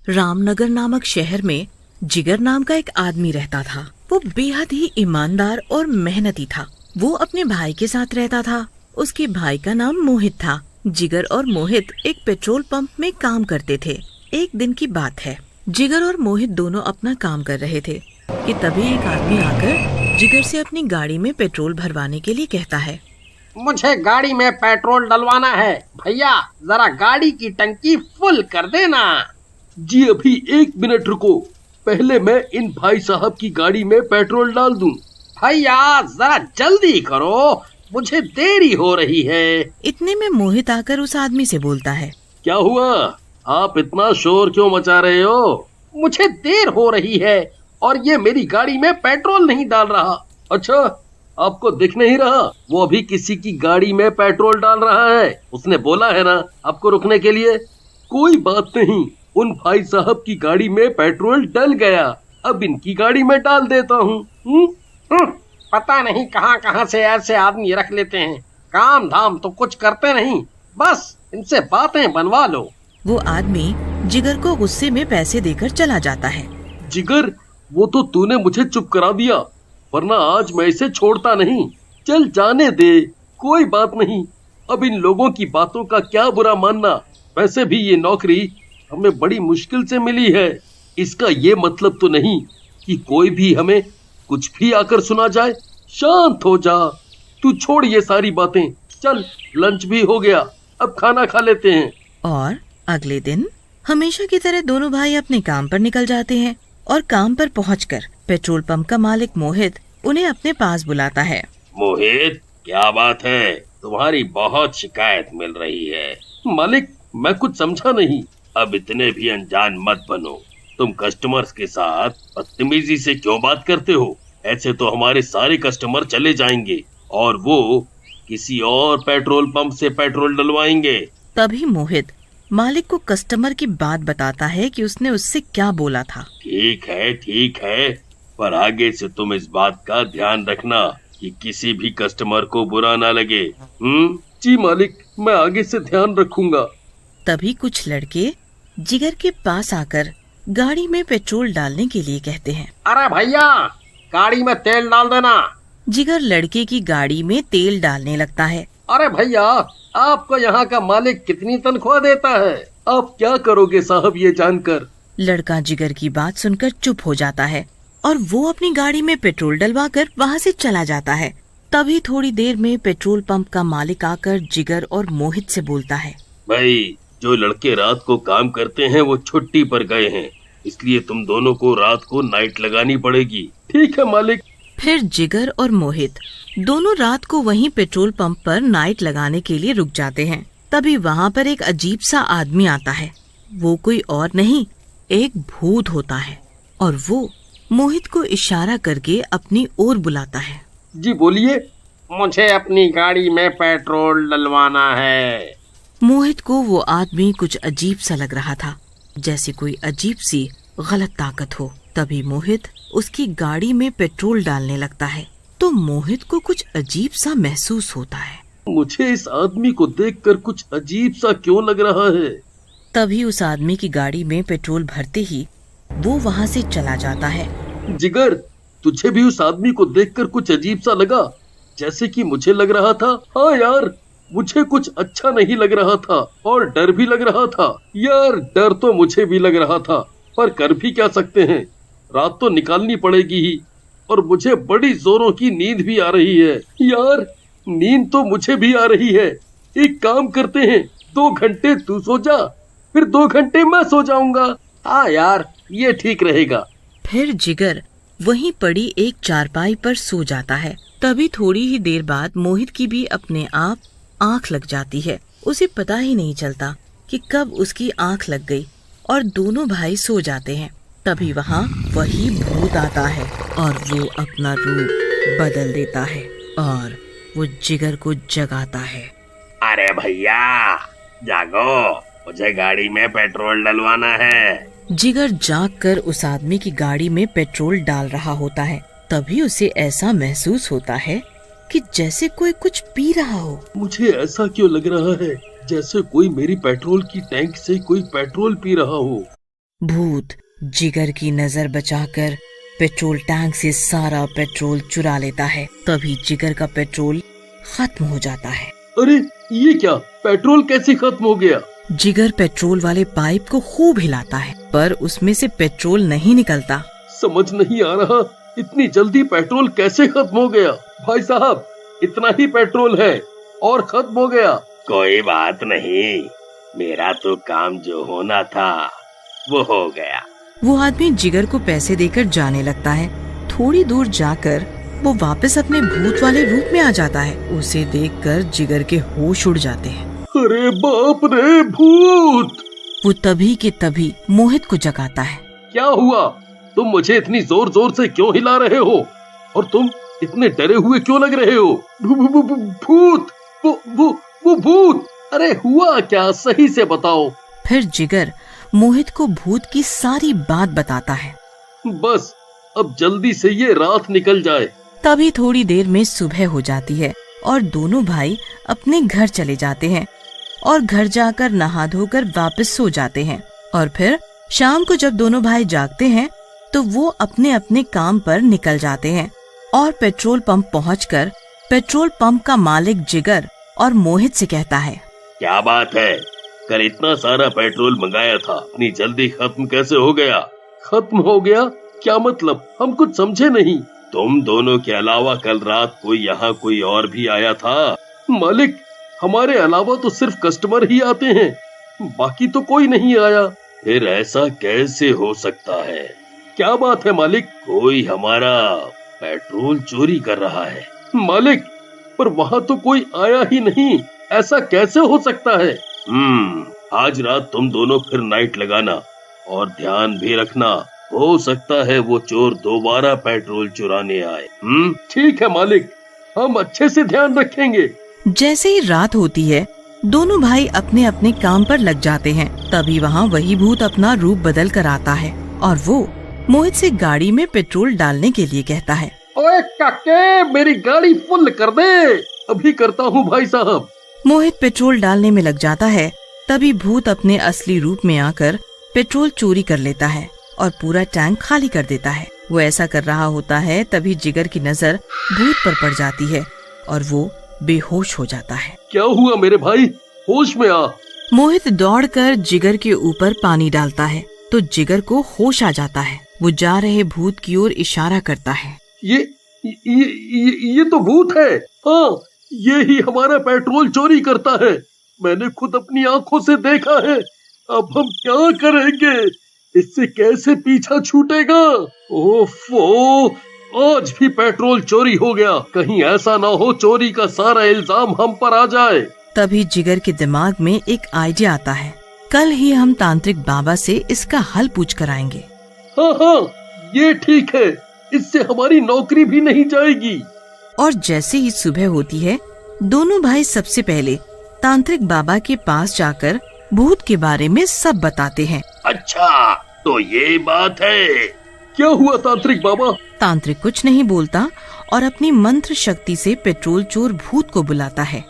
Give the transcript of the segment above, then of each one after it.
रामनगर नामक शहर में जिगर नाम का एक आदमी रहता था। वो बेहद ही ईमानदार और मेहनती था। वो अपने भाई के साथ रहता था। उसके भाई का नाम मोहित था। जिगर और मोहित एक पेट्रोल पंप में काम करते थे। एक दिन की बात है, जिगर और मोहित दोनों अपना काम कर रहे थे कि तभी एक आदमी आकर जिगर से अपनी गाड़ी में पेट्रोल भरवाने के लिए कहता है, मुझे गाड़ी में पेट्रोल डलवाना है भैया, जरा गाड़ी की टंकी फुल कर देना। जी अभी 1 मिनट रुको, पहले मैं इन भाई साहब की गाड़ी में पेट्रोल डाल दूं। भैया जरा जल्दी करो, मुझे देरी हो रही है। इतने में मोहित आकर उस आदमी से बोलता है, क्या हुआ, आप इतना शोर क्यों मचा रहे हो? मुझे देर हो रही है और ये मेरी गाड़ी में पेट्रोल नहीं डाल रहा। अच्छा, आपको दिख नहीं रहा? वो अभी किसी की गाड़ी में पेट्रोल डाल रहा है। उसने बोला है ना आपको रुकने के लिए। कोई बात नहीं, उन भाई साहब की गाड़ी में पेट्रोल डल गया, अब इनकी गाड़ी में डाल देता हूँ। पता नहीं कहाँ कहाँ से ऐसे आदमी रख लेते हैं, काम धाम तो कुछ करते नहीं, बस इनसे बातें बनवा लो। वो आदमी जिगर को गुस्से में पैसे देकर चला जाता है। जिगर, वो तो तूने मुझे चुप करा दिया, वरना आज मैं इसे छोड़ता नहीं। चल जाने दे, कोई बात नहीं। अब इन लोगों की बातों का क्या बुरा मानना। वैसे भी ये नौकरी हमें बड़ी मुश्किल से मिली है। इसका ये मतलब तो नहीं कि कोई भी हमें कुछ भी आकर सुना जाए। शांत हो जा, तू छोड़ ये सारी बातें। चल, लंच भी हो गया, अब खाना खा लेते हैं। और अगले दिन हमेशा की तरह दोनों भाई अपने काम पर निकल जाते हैं और काम पर पहुंचकर पेट्रोल पंप का मालिक मोहित उन्हें अपने पास बुलाता है। मोहित, क्या बात है, तुम्हारी बहुत शिकायत मिल रही है। मालिक, मैं कुछ समझा नहीं। अब इतने भी अनजान मत बनो। तुम कस्टमर्स के साथ बदतमीजी से क्यों बात करते हो? ऐसे तो हमारे सारे कस्टमर चले जाएंगे और वो किसी और पेट्रोल पंप से पेट्रोल डलवाएंगे। तभी मोहित मालिक को कस्टमर की बात बताता है कि उसने उससे क्या बोला था। ठीक है, पर आगे से तुम इस बात का ध्यान रखना कि किसी भी कस्टमर को बुरा ना लगे। जी मालिक, मैं आगे से ध्यान रखूंगा। तभी कुछ लड़के जिगर के पास आकर गाड़ी में पेट्रोल डालने के लिए कहते हैं। अरे भैया, गाड़ी में तेल डाल देना। जिगर लड़के की गाड़ी में तेल डालने लगता है। अरे भैया, आपको यहाँ का मालिक कितनी तनख्वाह देता है? आप क्या करोगे साहब ये जानकर? लड़का जिगर की बात सुनकर चुप हो जाता है और वो अपनी गाड़ी में पेट्रोल डलवा कर वहाँ से चला जाता है। तभी थोड़ी देर में पेट्रोल पंप का मालिक आकर जिगर और मोहित से बोलता है, भाई, जो लड़के रात को काम करते हैं वो छुट्टी पर गए हैं, इसलिए तुम दोनों को रात को नाइट लगानी पड़ेगी। ठीक है मालिक। फिर जिगर और मोहित दोनों रात को वहीं पेट्रोल पंप पर नाइट लगाने के लिए रुक जाते हैं। तभी वहाँ पर एक अजीब सा आदमी आता है। वो कोई और नहीं, एक भूत होता है और वो मोहित को इशारा करके अपनी ओर बुलाता है। जी बोलिए। मुझे अपनी गाड़ी में पेट्रोल डलवाना है। मोहित को वो आदमी कुछ अजीब सा लग रहा था, जैसे कोई अजीब सी गलत ताकत हो। तभी मोहित उसकी गाड़ी में पेट्रोल डालने लगता है तो मोहित को कुछ अजीब सा महसूस होता है। मुझे इस आदमी को देखकर कुछ अजीब सा क्यों लग रहा है? तभी उस आदमी की गाड़ी में पेट्रोल भरते ही वो वहाँ से चला जाता है। जिगर, तुझे भी उस आदमी को देखकर कुछ अजीब सा लगा जैसे कि मुझे लग रहा था? हाँ यार, मुझे कुछ अच्छा नहीं लग रहा था और डर भी लग रहा था। यार, डर तो मुझे भी लग रहा था, पर कर भी क्या सकते हैं, रात तो निकालनी पड़ेगी ही। और मुझे बड़ी जोरों की नींद भी आ रही है। यार, नींद तो मुझे भी आ रही है। एक काम करते हैं, 2 घंटे तू सो जा, फिर 2 घंटे मैं सो जाऊंगा। हाँ यार, ये ठीक रहेगा। फिर जिगर वहीं पड़ी एक चारपाई पर सो जाता है। तभी थोड़ी ही देर बाद मोहित की भी अपने आप आंख लग जाती है। उसे पता ही नहीं चलता कि कब उसकी आंख लग गई और दोनों भाई सो जाते हैं। तभी वहाँ वही भूत आता है और वो अपना रूप बदल देता है और वो जिगर को जगाता है। अरे भैया, जागो, मुझे गाड़ी में पेट्रोल डलवाना है। जिगर जागकर उस आदमी की गाड़ी में पेट्रोल डाल रहा होता है। तभी उसे ऐसा महसूस होता है कि जैसे कोई कुछ पी रहा हो। मुझे ऐसा क्यों लग रहा है जैसे कोई मेरी पेट्रोल की टैंक से कोई पेट्रोल पी रहा हो। भूत जिगर की नजर बचाकर पेट्रोल टैंक से सारा पेट्रोल चुरा लेता है। तभी जिगर का पेट्रोल खत्म हो जाता है। अरे ये क्या, पेट्रोल कैसे खत्म हो गया? जिगर पेट्रोल वाले पाइप को खूब हिलाता है पर उसमें से पेट्रोल नहीं निकलता। समझ नहीं आ रहा, इतनी जल्दी पेट्रोल कैसे खत्म हो गया? भाई साहब, इतना ही पेट्रोल है और खत्म हो गया। कोई बात नहीं, मेरा तो काम जो होना था वो हो गया। वो आदमी जिगर को पैसे देकर जाने लगता है। थोड़ी दूर जाकर वो वापस अपने भूत वाले रूप में आ जाता है। उसे देखकर जिगर के होश उड़ जाते हैं। अरे बाप रे, भूत! वो तभी के तभी मोहित को जगाता है। क्या हुआ? तुम मुझे इतनी जोर जोर से क्यों हिला रहे हो? और तुम इतने डरे हुए क्यों लग रहे हो? भूत! वो भूत! अरे हुआ क्या, सही से बताओ। फिर जिगर मोहित को भूत की सारी बात बताता है। बस अब जल्दी से ये रात निकल जाए। तभी थोड़ी देर में सुबह हो जाती है और दोनों भाई अपने घर चले जाते हैं और घर जाकर नहा धोकर वापस सो जाते हैं। और फिर शाम को जब दोनों भाई जागते हैं तो वो अपने अपने काम पर निकल जाते हैं और पेट्रोल पंप पहुंचकर पेट्रोल पंप का मालिक जिगर और मोहित से कहता है, क्या बात है, कल इतना सारा पेट्रोल मंगाया था, इतनी जल्दी खत्म कैसे हो गया? खत्म हो गया? क्या मतलब? हम कुछ समझे नहीं। तुम दोनों के अलावा कल रात यहाँ कोई और भी आया था? मालिक, हमारे अलावा तो सिर्फ कस्टमर ही आते हैं, बाकी तो कोई नहीं आया। फिर ऐसा कैसे हो सकता है? क्या बात है मालिक? कोई हमारा पेट्रोल चोरी कर रहा है। मालिक, पर वहाँ तो कोई आया ही नहीं, ऐसा कैसे हो सकता है? आज रात तुम दोनों फिर नाइट लगाना और ध्यान भी रखना, हो सकता है वो चोर दोबारा पेट्रोल चुराने आए। ठीक है मालिक, हम अच्छे से ध्यान रखेंगे। जैसे ही रात होती है दोनों भाई अपने अपने काम पर लग जाते हैं। तभी वहाँ वही भूत अपना रूप बदल कर आता है और वो मोहित से गाड़ी में पेट्रोल डालने के लिए कहता है। ओए काके, मेरी गाड़ी फुल कर दे। अभी करता हूँ भाई साहब। मोहित पेट्रोल डालने में लग जाता है। तभी भूत अपने असली रूप में आकर पेट्रोल चोरी कर लेता है और पूरा टैंक खाली कर देता है। वो ऐसा कर रहा होता है तभी जिगर की नजर भूत पर पड़ जाती है और वो बेहोश हो जाता है। क्या हुआ मेरे भाई? होश में आ। मोहित दौड़कर जिगर के ऊपर पानी डालता है तो जिगर को होश आ जाता है। वो जा रहे भूत की ओर इशारा करता है। ये तो भूत है। हाँ, ये ही हमारा पेट्रोल चोरी करता है। मैंने खुद अपनी आंखों से देखा है। अब हम क्या करेंगे? इससे कैसे पीछा छूटेगा? ओफो, आज भी पेट्रोल चोरी हो गया। कहीं ऐसा ना हो चोरी का सारा इल्जाम हम पर आ जाए। तभी जिगर के दिमाग में एक आइडिया आता है। कल ही हम तांत्रिक बाबा से इसका हल पूछ कर आएंगे। हाँ, ये ठीक है, इससे हमारी नौकरी भी नहीं जाएगी। और जैसे ही सुबह होती है दोनों भाई सबसे पहले तांत्रिक बाबा के पास जाकर भूत के बारे में सब बताते हैं। अच्छा, तो ये बात है। क्या हुआ तांत्रिक बाबा? तांत्रिक कुछ नहीं बोलता और अपनी मंत्र शक्ति से पेट्रोल चोर भूत को बुलाता है।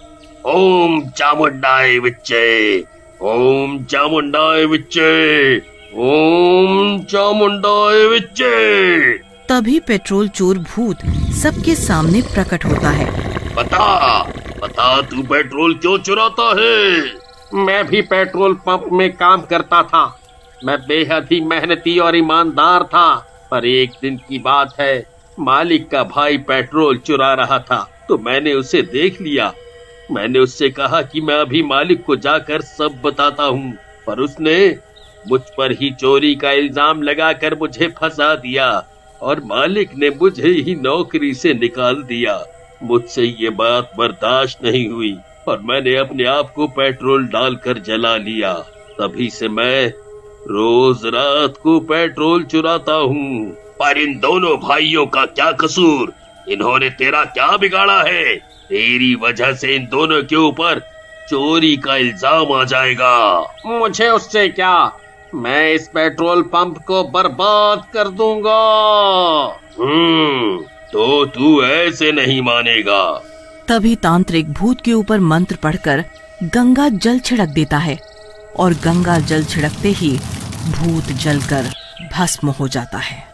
ओम चामुंडाय विच्चे, ओम चामुंडाय विच्चे, ओम चामुंडाय विच्चे। तभी पेट्रोल चोर भूत सबके सामने प्रकट होता है। बता तू पेट्रोल क्यों चुराता है? मैं भी पेट्रोल पंप में काम करता था। मैं बेहद ही मेहनती और ईमानदार था। पर एक दिन की बात है, मालिक का भाई पेट्रोल चुरा रहा था तो मैंने उसे देख लिया। मैंने उससे कहा कि मैं अभी मालिक को जाकर सब बताता हूँ, पर उसने मुझ पर ही चोरी का इल्जाम लगाकर मुझे फंसा दिया और मालिक ने मुझे ही नौकरी से निकाल दिया। मुझसे ये बात बर्दाश्त नहीं हुई और मैंने अपने आप को पेट्रोल डालकर जला लिया। तभी से मैं रोज रात को पेट्रोल चुराता हूँ। पर इन दोनों भाइयों का क्या कसूर? इन्होंने तेरा क्या बिगाड़ा है? तेरी वजह से इन दोनों के ऊपर चोरी का इल्जाम आ जाएगा। मुझे उससे क्या, मैं इस पेट्रोल पंप को बर्बाद कर दूंगा। तो तू ऐसे नहीं मानेगा। तभी तांत्रिक भूत के ऊपर मंत्र पढ़कर गंगा जल छिड़क देता है और गंगा जल छिड़कते ही भूत जलकर भस्म हो जाता है।